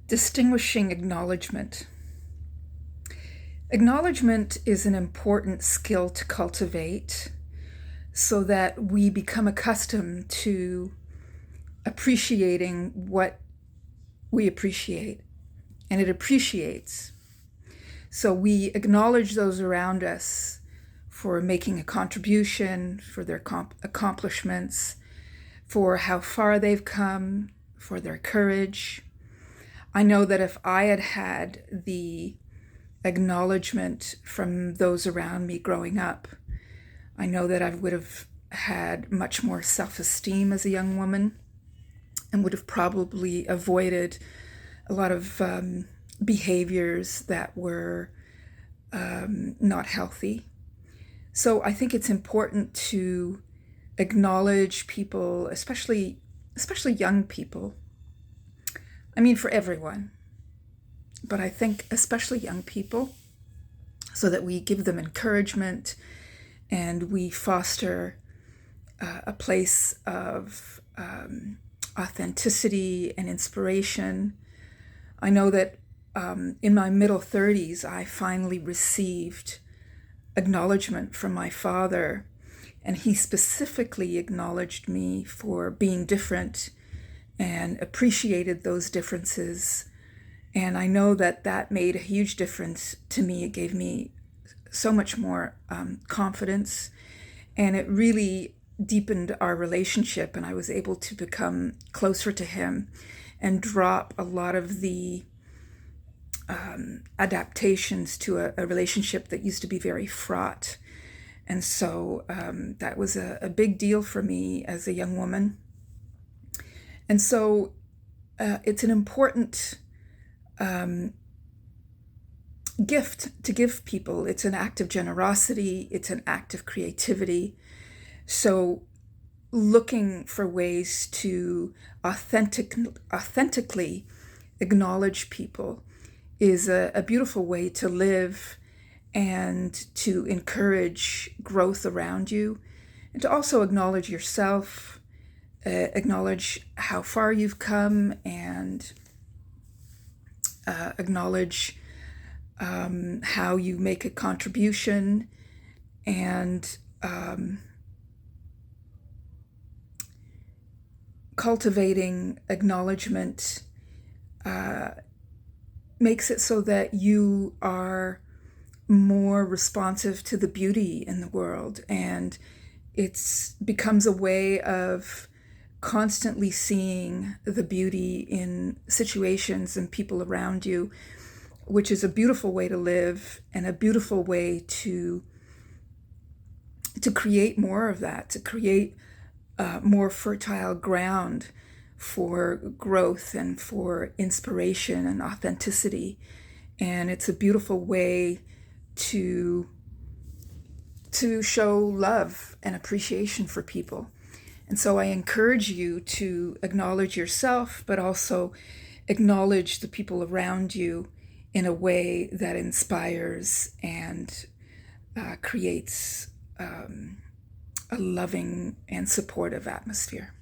Distinguishing acknowledgement. Acknowledgement is an important skill to cultivate so that we become accustomed to appreciating what we appreciate, and it appreciates. So we acknowledge those around us for making a contribution, for their accomplishments, for how far they've come, for their courage. I know that if I had had the acknowledgement from those around me growing up, I know that I would have had much more self-esteem as a young woman and would have probably avoided a lot of behaviors that were not healthy. So I think it's important to acknowledge people, especially young people. I mean, for everyone, but I think especially young people, so that we give them encouragement and we foster a place of authenticity and inspiration. I know that in my middle 30s, I finally received acknowledgement from my father, and he specifically acknowledged me for being different and appreciated those differences. And I know that that made a huge difference to me. It gave me so much more confidence, and it really deepened our relationship, and I was able to become closer to him and drop a lot of the adaptations to a relationship that used to be very fraught. And so that was a big deal for me as a young woman. And so it's an important gift to give people. It's an act of generosity. It's an act of creativity. So looking for ways to authentically acknowledge people is a beautiful way to live and to encourage growth around you, and to also acknowledge yourself, acknowledge how far you've come, and acknowledge how you make a contribution, and cultivating acknowledgement makes it so that you are more responsive to the beauty in the world, and it becomes a way of constantly seeing the beauty in situations and people around you, which is a beautiful way to live and a beautiful way to create more of that, to create more fertile ground for growth and for inspiration and authenticity. And it's a beautiful way to show love and appreciation for people. And so I encourage you to acknowledge yourself, but also acknowledge the people around you in a way that inspires and creates a loving and supportive atmosphere.